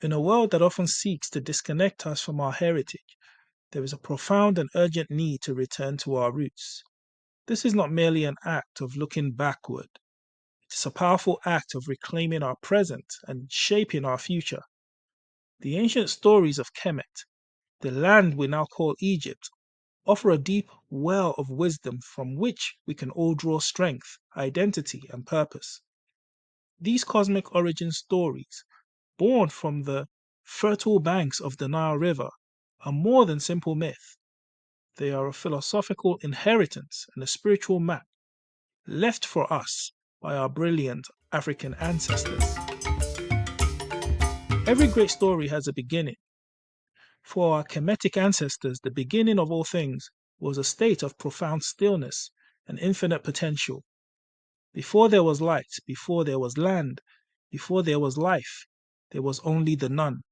In a world that often seeks to disconnect us from our heritage, there is a profound and urgent need to return to our roots. This is not merely an act of looking backward, it is a powerful act of reclaiming our present and shaping our future. The ancient stories of Kemet, the land we now call Egypt, offer a deep well of wisdom from which we can all draw strength, identity, and purpose. These cosmic origin stories, born from the fertile banks of the Nile River, are more than simple myth. They are a philosophical inheritance and a spiritual map left for us by our brilliant African ancestors. Every great story has a beginning. For our Kemetic ancestors, the beginning of all things was a state of profound stillness and infinite potential. Before there was light, before there was land, before there was life, there was only the Nun.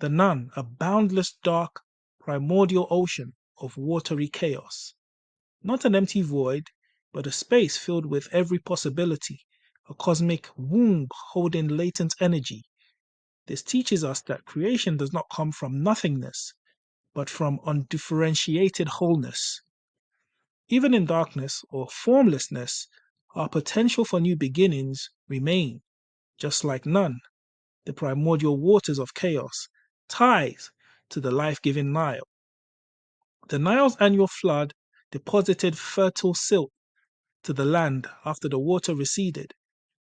The Nun, a boundless, dark, primordial ocean of watery chaos. Not an empty void, but a space filled with every possibility, a cosmic womb holding latent energy. This teaches us that creation does not come from nothingness, but from undifferentiated wholeness. Even in darkness or formlessness, our potential for new beginnings remain, just like Nun, the primordial waters of chaos, ties to the life-giving Nile. The Nile's annual flood deposited fertile silt to the land after the water receded.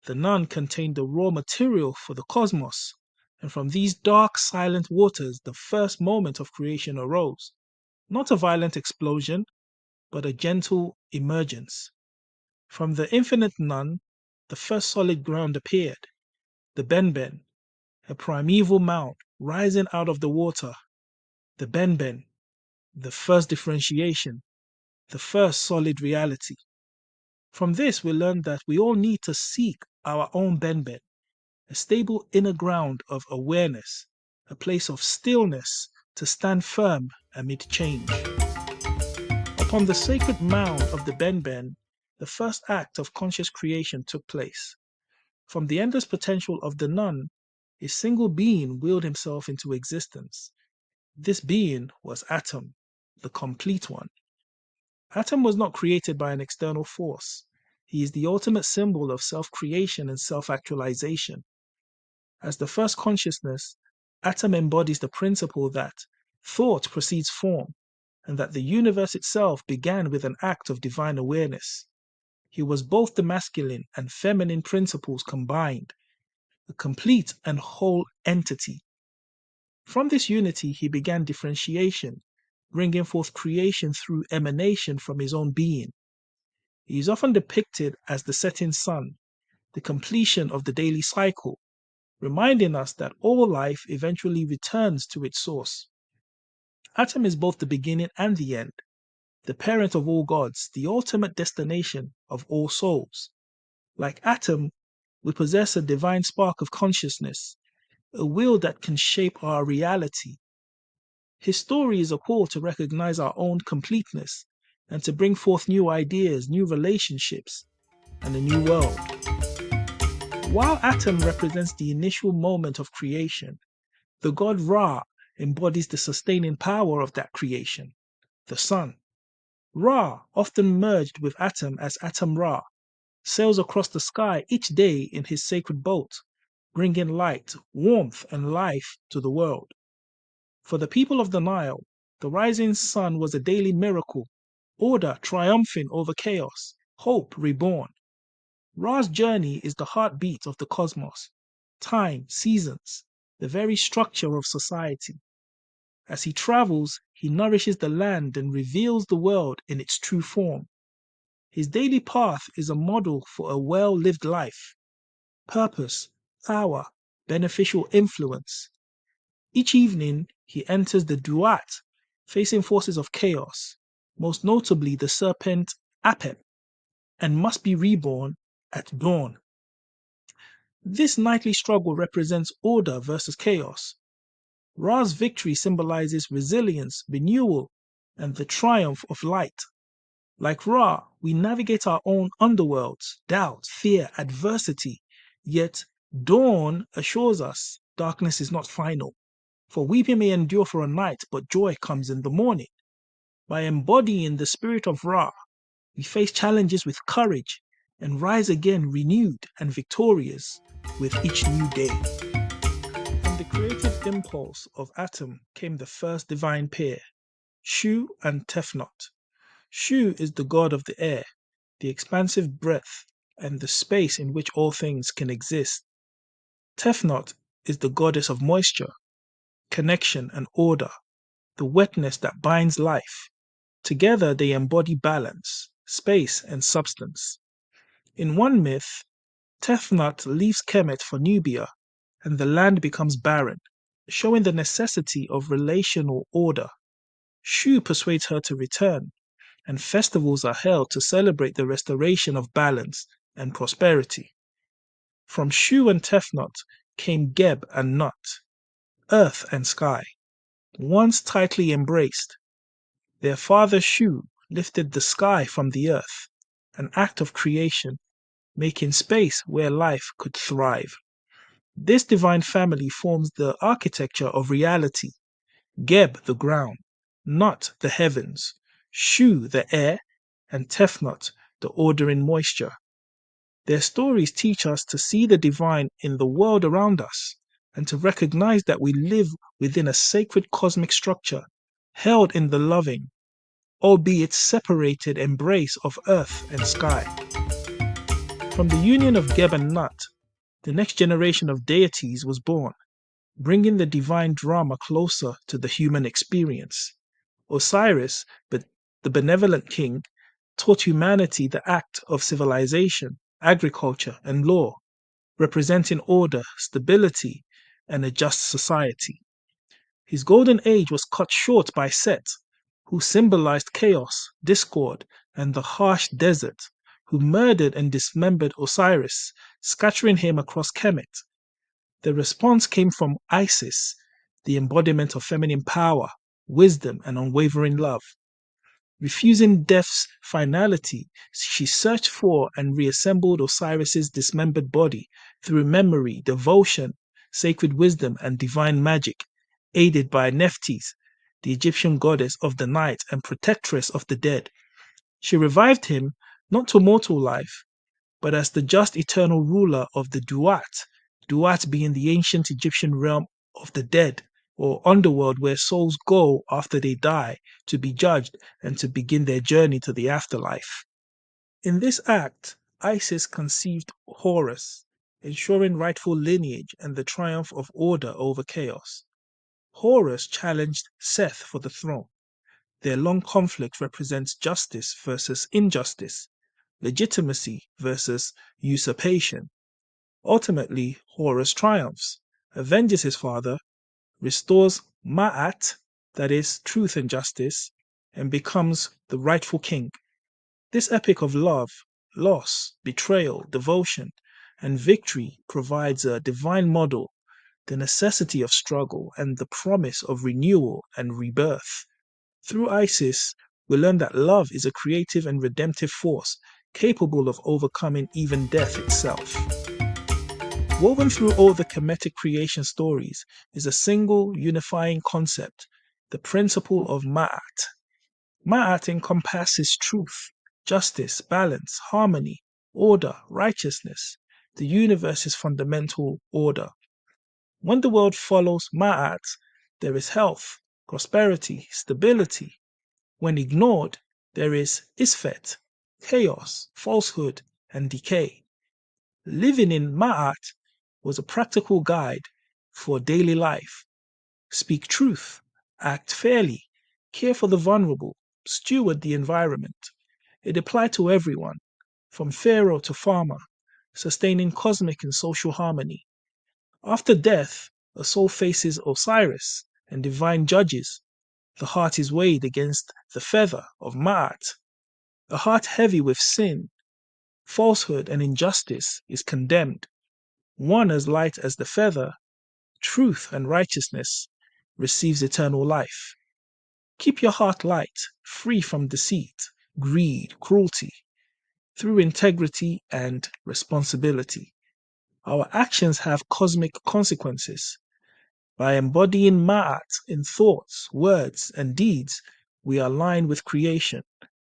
The Nun contained the raw material for the cosmos, and from these dark, silent waters the first moment of creation arose. Not a violent explosion, but a gentle emergence. From the infinite Nun, the first solid ground appeared, the Benben, a primeval mound rising out of the water, the Benben, the first differentiation, the first solid reality. From this, we learn that we all need to seek our own Benben, a stable inner ground of awareness, a place of stillness to stand firm amid change. Upon the sacred mound of the Benben, the first act of conscious creation took place. From the endless potential of the Nun, a single being willed himself into existence. This being was Atum, the complete one. Atum was not created by an external force. He is the ultimate symbol of self-creation and self-actualization. As the first consciousness, Atum embodies the principle that thought precedes form, and that the universe itself began with an act of divine awareness. He was both the masculine and feminine principles combined, a complete and whole entity. From this unity, he began differentiation, bringing forth creation through emanation from his own being. He is often depicted as the setting sun, the completion of the daily cycle, reminding us that all life eventually returns to its source. Atum is both the beginning and the end, the parent of all gods, the ultimate destination of all souls. Like Atum, we possess a divine spark of consciousness, a will that can shape our reality. His story is a call to recognize our own completeness and to bring forth new ideas, new relationships, and a new world. While Atum represents the initial moment of creation, the god Ra embodies the sustaining power of that creation, the sun. Ra, often merged with Atum as Atum Ra, sails across the sky each day in his sacred boat, bringing light, warmth, and life to the world. For the people of the Nile, the rising sun was a daily miracle, order triumphing over chaos, hope reborn. Ra's journey is the heartbeat of the cosmos, time, seasons, the very structure of society. As he travels, he nourishes the land and reveals the world in its true form. His daily path is a model for a well-lived life, purpose, power, beneficial influence. Each evening, he enters the Duat, facing forces of chaos, most notably the serpent Apep, and must be reborn at dawn. This nightly struggle represents order versus chaos. Ra's victory symbolizes resilience, renewal, and the triumph of light. Like Ra, we navigate our own underworlds, doubt, fear, adversity, yet dawn assures us darkness is not final. For weeping may endure for a night, but joy comes in the morning. By embodying the spirit of Ra, we face challenges with courage and rise again renewed and victorious with each new day. From the creative impulse of Atum came the first divine pair, Shu and Tefnut. Shu is the god of the air, the expansive breadth, and the space in which all things can exist. Tefnut is the goddess of moisture, connection, and order, the wetness that binds life. Together they embody balance, space, and substance. In one myth, Tefnut leaves Kemet for Nubia, and the land becomes barren, showing the necessity of relational order. Shu persuades her to return, and festivals are held to celebrate the restoration of balance and prosperity. From Shu and Tefnut came Geb and Nut, earth and sky, once tightly embraced. Their father Shu lifted the sky from the earth, an act of creation, making space where life could thrive. This divine family forms the architecture of reality. Geb the ground, Nut the heavens, Shu the air, and Tefnut the order in moisture. Their stories teach us to see the divine in the world around us and to recognize that we live within a sacred cosmic structure held in the loving, albeit separated embrace of earth and sky. From the union of Geb and Nut, the next generation of deities was born, bringing the divine drama closer to the human experience. Osiris, the benevolent king, taught humanity the act of civilization, agriculture, and law, representing order, stability, and a just society. His golden age was cut short by Set, who symbolized chaos, discord, and the harsh desert, who murdered and dismembered Osiris, scattering him across Kemet. The response came from Isis, the embodiment of feminine power, wisdom, and unwavering love. Refusing death's finality, she searched for and reassembled Osiris's dismembered body through memory, devotion, sacred wisdom, and divine magic, aided by Nephthys, the Egyptian goddess of the night and protectress of the dead. She revived him not to mortal life, but as the just eternal ruler of the Duat, Duat being the ancient Egyptian realm of the dead, or underworld where souls go after they die to be judged and to begin their journey to the afterlife. In this act, Isis conceived Horus, ensuring rightful lineage and the triumph of order over chaos. Horus challenged Seth for the throne. Their long conflict represents justice versus injustice, legitimacy versus usurpation. Ultimately, Horus triumphs, avenges his father, restores Maat, that is, truth and justice, and becomes the rightful king. This epic of love, loss, betrayal, devotion, and victory provides a divine model, the necessity of struggle, and the promise of renewal and rebirth. Through Isis, we learn that love is a creative and redemptive force capable of overcoming even death itself. Woven through all the Kemetic creation stories is a single unifying concept, the principle of Maat. Maat encompasses truth, justice, balance, harmony, order, righteousness, the universe's fundamental order. When the world follows Maat, there is health, prosperity, stability. When ignored, there is Isfet, chaos, falsehood, and decay. Living in Maat was a practical guide for daily life. Speak truth, act fairly, care for the vulnerable, steward the environment. It applied to everyone, from pharaoh to farmer, sustaining cosmic and social harmony. After death, a soul faces Osiris and divine judges. The heart is weighed against the feather of Maat. A heart heavy with sin, falsehood, and injustice is condemned. One as light as the feather, truth and righteousness, receives eternal life. Keep your heart light, free from deceit, greed, cruelty, through integrity and responsibility. Our actions have cosmic consequences. By embodying Maat in thoughts, words, and deeds, we align with creation,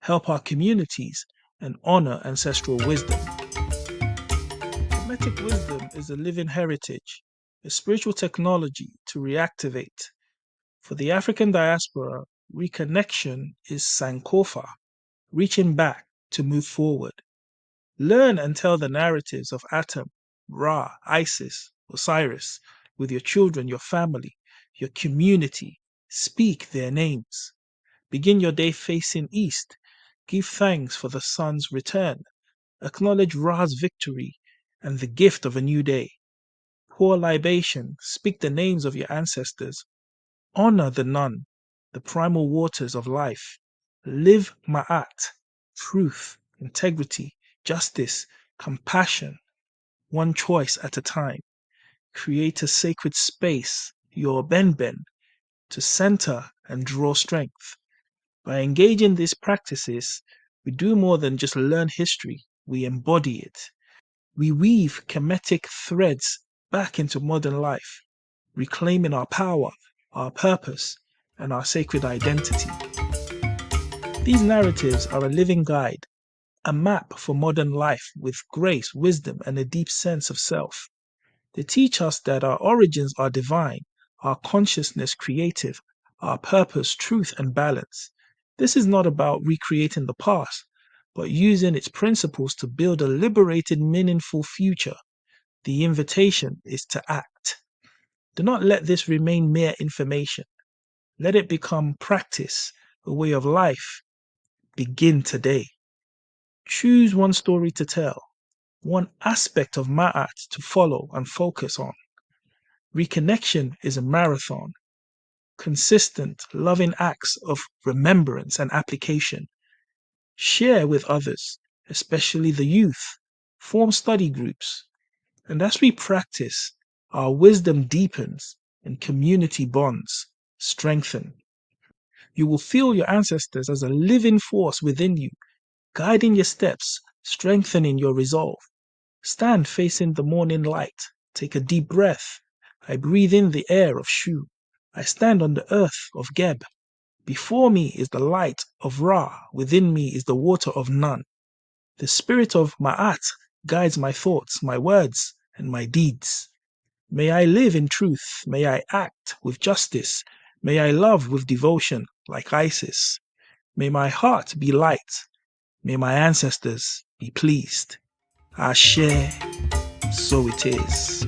help our communities, and honor ancestral wisdom. Kemetic wisdom is a living heritage, a spiritual technology to reactivate. For the African diaspora, reconnection is Sankofa, reaching back to move forward. Learn and tell the narratives of Atum, Ra, Isis, Osiris with your children, your family, your community. Speak their names. Begin your day facing east. Give thanks for the sun's return. Acknowledge Ra's victory and the gift of a new day. Pour libation. Speak the names of your ancestors. Honor the Nun, the primal waters of life. Live Ma'at, truth, integrity, justice, compassion, one choice at a time. Create a sacred space, your Benben, to center and draw strength. By engaging these practices, we do more than just learn history, we embody it. We weave Kemetic threads back into modern life, reclaiming our power, our purpose, and our sacred identity. These narratives are a living guide, a map for modern life with grace, wisdom, and a deep sense of self. They teach us that our origins are divine, our consciousness creative, our purpose truth and balance. This is not about recreating the past, but using its principles to build a liberated, meaningful future. The invitation is to act. Do not let this remain mere information. Let it become practice, a way of life. Begin today. Choose one story to tell, one aspect of Ma'at to follow and focus on. Reconnection is a marathon, consistent, loving acts of remembrance and application. Share with others, especially the youth. Form study groups. And as we practice, our wisdom deepens and community bonds strengthen. You will feel your ancestors as a living force within you, guiding your steps, strengthening your resolve. Stand facing the morning light. Take a deep breath. I breathe in the air of Shu. I stand on the earth of Geb. Before me is the light of Ra. Within me is the water of Nun. The spirit of Ma'at guides my thoughts, my words, and my deeds. May I live in truth. May I act with justice. May I love with devotion like Isis. May my heart be light. May my ancestors be pleased. Ashe, so it is.